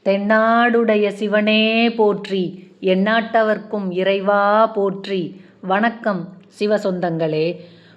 தென்னாடுடைய சிவனே போற்றி, எந்நாட்டவர்க்கும் இறைவா போற்றி. வணக்கம் சிவசொந்தங்களே.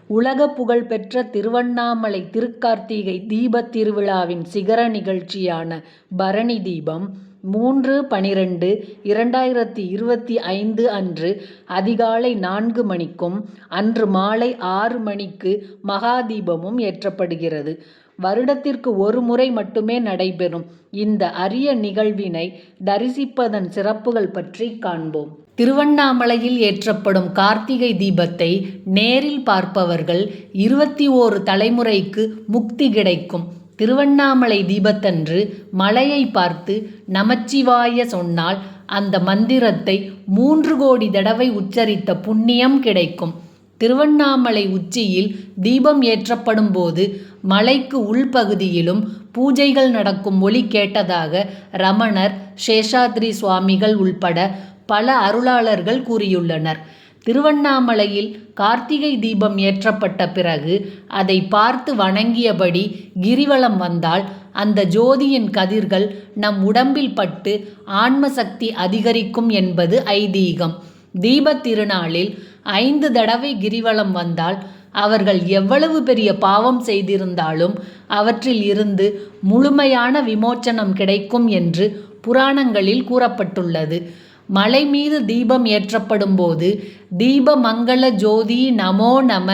உலக புகழ்பெற்ற திருவண்ணாமலை திருக்கார்த்திகை தீபத் திருவிழாவின் சிகர நிகழ்ச்சியான பரணி தீபம் 3/12/2025 அன்று அதிகாலை 4 மணிக்கும் அன்று மாலை 6 மணிக்கு மகாதீபமும் ஏற்றப்படுகிறது. வருடத்திற்கு ஒரு முறை மட்டுமே நடைபெறும் இந்த அரிய நிகழ்வினை தரிசிப்பதன் சிறப்புகள் பற்றி காண்போம். திருவண்ணாமலையில் ஏற்றப்படும் கார்த்திகை தீபத்தை நேரில் பார்ப்பவர்கள் 21 தலைமுறைக்கு முக்தி கிடைக்கும். திருவண்ணாமலை தீபத்தன்று மலையை பார்த்து நமச்சிவாய சொன்னால் அந்த மந்திரத்தை 3 கோடி தடவை உச்சரித்த புண்ணியம் கிடைக்கும். திருவண்ணாமலை உச்சியில் தீபம் ஏற்றப்படும் போது மலைக்கு உள்பகுதியிலும் பூஜைகள் நடக்கும் ஒலி கேட்டதாக ரமணர், சேஷாத்ரி சுவாமிகள் உள்பட பல அருளாளர்கள் கூறியுள்ளனர். திருவண்ணாமலையில் கார்த்திகை தீபம் ஏற்றப்பட்ட பிறகு அதை பார்த்து வணங்கியபடி கிரிவலம் வந்தால் அந்த ஜோதியின் கதிர்கள் நம் உடம்பில் பட்டு ஆன்ம சக்தி அதிகரிக்கும் என்பது ஐதீகம். தீபத் திருநாளில் 5 தடவை கிரிவலம் வந்தால் அவர்கள் எவ்வளவு பெரிய பாவம் செய்திருந்தாலும் அவற்றில் இருந்து முழுமையான விமோச்சனம் கிடைக்கும் என்று புராணங்களில் கூறப்பட்டுள்ளது. மலை மீது தீபம் ஏற்றப்படும் போது தீப மங்கள ஜோதி நமோ நம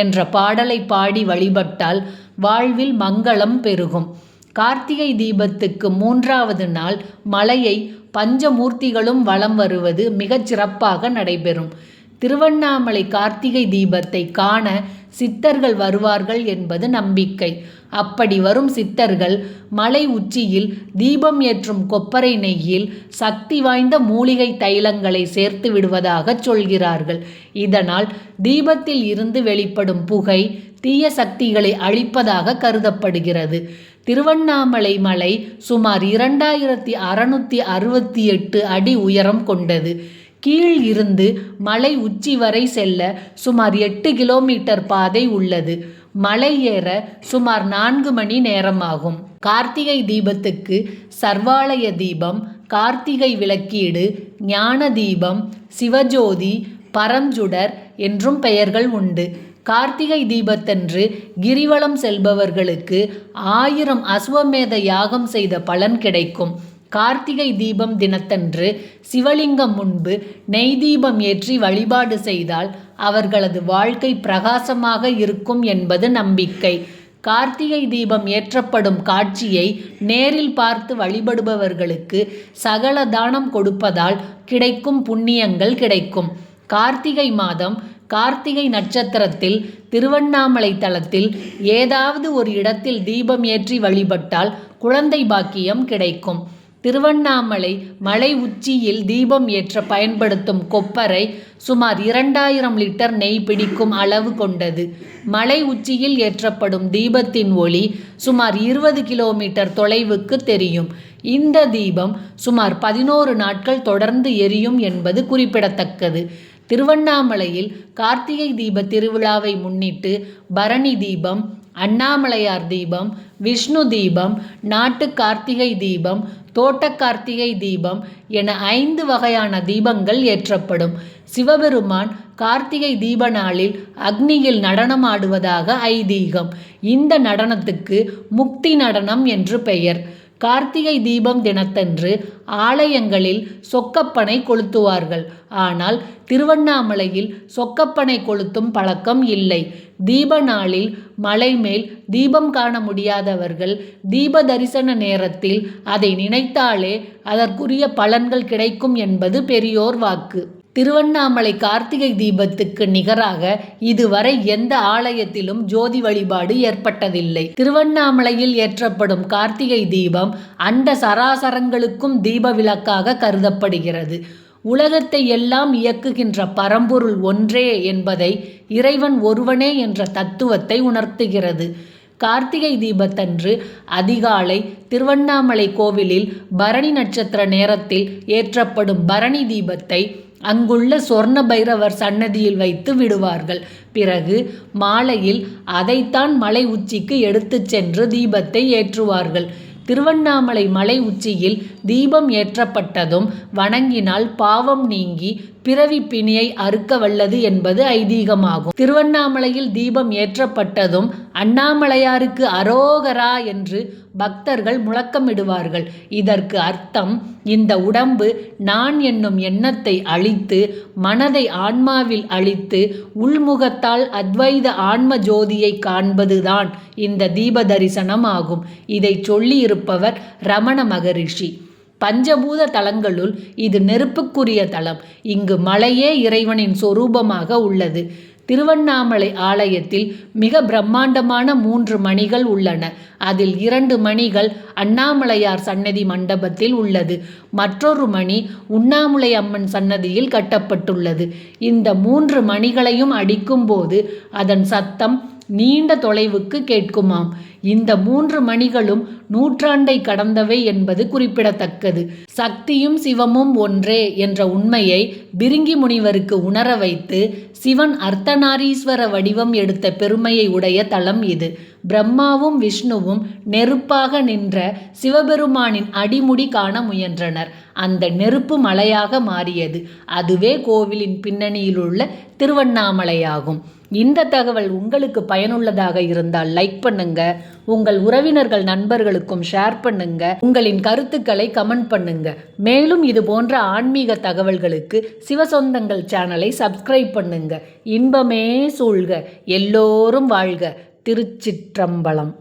என்ற பாடலை பாடி வழிபட்டால் வாழ்வில் மங்களம் பெருகும். கார்த்திகை தீபத்துக்கு 3வது நாள் மலையை பஞ்சமூர்த்திகளும் வலம் வருவது மிகச் சிறப்பாக நடைபெறும். திருவண்ணாமலை கார்த்திகை தீபத்தை காண சித்தர்கள் வருவார்கள் என்பது நம்பிக்கை. அப்படி வரும் சித்தர்கள் மலை உச்சியில் தீபம் ஏற்றும் கொப்பரை நெய்யில் சக்தி வாய்ந்த மூலிகை தைலங்களை சேர்த்து விடுவதாக சொல்கிறார்கள். இதனால் தீபத்தில் இருந்து வெளிப்படும் புகை தீய சக்திகளை அழிப்பதாக கருதப்படுகிறது. திருவண்ணாமலை மலை சுமார் 2668 அடி உயரம் கொண்டது. கீழ் இருந்து மலை உச்சி வரை செல்ல சுமார் 8 கிலோமீட்டர் பாதை உள்ளது. மலை ஏற சுமார் 4 மணி நேரமாகும். கார்த்திகை தீபத்துக்கு சர்வாலய தீபம், கார்த்திகை விளக்கீடு, ஞான தீபம், சிவஜோதி, பரஞ்சுடர் என்றும் பெயர்கள் உண்டு. கார்த்திகை தீபத்தன்று கிரிவலம் செல்பவர்களுக்கு 1000 அஸ்வமேத யாகம் செய்த பலன் கிடைக்கும். கார்த்திகை தீபம் தினத்தன்று சிவலிங்கம் முன்பு நெய் தீபம் ஏற்றி வழிபாடு செய்தால் அவர்களது வாழ்க்கை பிரகாசமாக இருக்கும் என்பது நம்பிக்கை. கார்த்திகை தீபம் ஏற்றப்படும் காட்சியை நேரில் பார்த்து வழிபடுபவர்களுக்கு சகல தானம் கொடுப்பதால் கிடைக்கும் புண்ணியங்கள் கிடைக்கும். கார்த்திகை மாதம் கார்த்திகை நட்சத்திரத்தில் திருவண்ணாமலை தலத்தில் ஏதாவது ஒரு இடத்தில் தீபம் ஏற்றி வழிபட்டால் குழந்தை பாக்கியம் கிடைக்கும். திருவண்ணாமலை மலை உச்சியில் தீபம் ஏற்ற பயன்படுத்தும் கொப்பரை சுமார் 2000 லிட்டர் நெய் பிடிக்கும் அளவு கொண்டது. மலை உச்சியில் ஏற்றப்படும் தீபத்தின் ஒளி சுமார் 20 கிலோமீட்டர் தொலைவுக்கு தெரியும். இந்த தீபம் சுமார் 11 நாட்கள் தொடர்ந்து எரியும் என்பது குறிப்பிடத்தக்கது. திருவண்ணாமலையில் கார்த்திகை தீப திருவிழாவை முன்னிட்டு பரணி தீபம், அண்ணாமலையார் தீபம், விஷ்ணு தீபம், நாட்டு கார்த்திகை தீபம், தோட்ட கார்த்திகை தீபம் என 5 வகையான தீபங்கள் ஏற்றப்படும். சிவபெருமான் கார்த்திகை தீப நாளில் அக்னியில் நடனம் ஆடுவதாக ஐதீகம். இந்த நடனத்துக்கு முக்தி நடனம் என்று பெயர். கார்த்திகை தீபம் தினத்தன்று ஆலயங்களில் சொக்கப்பனை கொளுத்துவார்கள். ஆனால் திருவண்ணாமலையில் சொக்கப்பனை கொளுத்தும் பழக்கம் இல்லை. தீப நாளில் மலை மேல் தீபம் காண முடியாதவர்கள் தீப தரிசன நேரத்தில் அதை நினைத்தாலே அதற்குரிய பலன்கள் கிடைக்கும் என்பது பெரியோர் வாக்கு. திருவண்ணாமலை கார்த்திகை தீபத்துக்கு நிகராக இதுவரை எந்த ஆலயத்திலும் ஜோதி வழிபாடு ஏற்பட்டதில்லை. திருவண்ணாமலையில் ஏற்றப்படும் கார்த்திகை தீபம் அண்ட சராசரங்களுக்கும் தீப விளக்காக கருதப்படுகிறது. உலகத்தை எல்லாம் இயக்குகின்ற பரம்பொருள் ஒன்றே என்பதை இறைவன் ஒருவனே என்ற தத்துவத்தை உணர்த்துகிறது. கார்த்திகை தீபத்தன்று அதிகாலை திருவண்ணாமலை கோவிலில் பரணி நட்சத்திர நேரத்தில் ஏற்றப்படும் பரணி தீபத்தை அங்குள்ள சொர்ண பைரவர் சன்னதியில் வைத்து விடுவார்கள். பிறகு மாலையில் அதைத்தான் மலை உச்சிக்கு எடுத்து சென்று தீபத்தை ஏற்றுவார்கள். திருவண்ணாமலை மலை உச்சியில் தீபம் ஏற்றப்பட்டதும் வணங்கினால் பாவம் நீங்கி பிறவி பிணியை அறுக்க வல்லது என்பது ஐதீகமாகும். திருவண்ணாமலையில் தீபம் ஏற்றப்பட்டதும் அண்ணாமலையாருக்கு அரோகரா என்று பக்தர்கள் முழக்கமிடுவார்கள். இதற்கு அர்த்தம், இந்த உடம்பு நான் என்னும் எண்ணத்தை அழித்து மனதை ஆன்மாவில் அழித்து உள்முகத்தால் அத்வைத ஆன்ம ஜோதியை காண்பதுதான் இந்த தீப தரிசனம் ஆகும். இதை சொல்லி இருப்பவர் ரமண மகரிஷி. பஞ்சபூத தலங்களுள் இது நெருப்புக்குரிய தலம். இங்கு மலையே இறைவனின் சொரூபமாக உள்ளது. திருவண்ணாமலை ஆலயத்தில் மிக பிரம்மாண்டமான 3 மணிகள் உள்ளன. அதில் 2 மணிகள் அண்ணாமலையார் சன்னதி மண்டபத்தில் உள்ளது. மற்றொரு மணி உண்ணாமுலை அம்மன் சன்னதியில் கட்டப்பட்டுள்ளது. இந்த 3 மணிகளையும் அடிக்கும்போது அதன் சத்தம் நீண்ட தொலைவுக்கு கேட்குமாம். இந்த 3 மணிகளும் நூற்றாண்டை கடந்தவை என்பது குறிப்பிடத்தக்கது. சக்தியும் சிவமும் ஒன்றே என்ற உண்மையை பிரிங்கி முனிவருக்கு உணர வைத்து சிவன் அர்த்தநாரீஸ்வர வடிவம் எடுத்த பெருமையை உடைய தலம் இது. பிரம்மாவும் விஷ்ணுவும் நெருப்பாக நின்ற சிவபெருமானின் அடிமுடி காண முயன்றனர். அந்த நெருப்பு மலையாக மாறியது. அதுவே கோவிலின் பின்னணியிலுள்ள திருவண்ணாமலையாகும். இந்த தகவல் உங்களுக்கு பயனுள்ளதாக இருந்தால் லைக் பண்ணுங்க, உங்கள் உறவினர்கள் நண்பர்களுக்கும் ஷேர் பண்ணுங்க, உங்களின் கருத்துக்களை கமெண்ட் பண்ணுங்க. மேலும் இது போன்ற ஆன்மீக தகவல்களுக்கு சிவசொந்தங்கள் சேனலை சப்ஸ்கிரைப் பண்ணுங்க. இன்பமே சூழ்க, எல்லோரும் வாழ்க. திருச்சிற்றம்பலம்.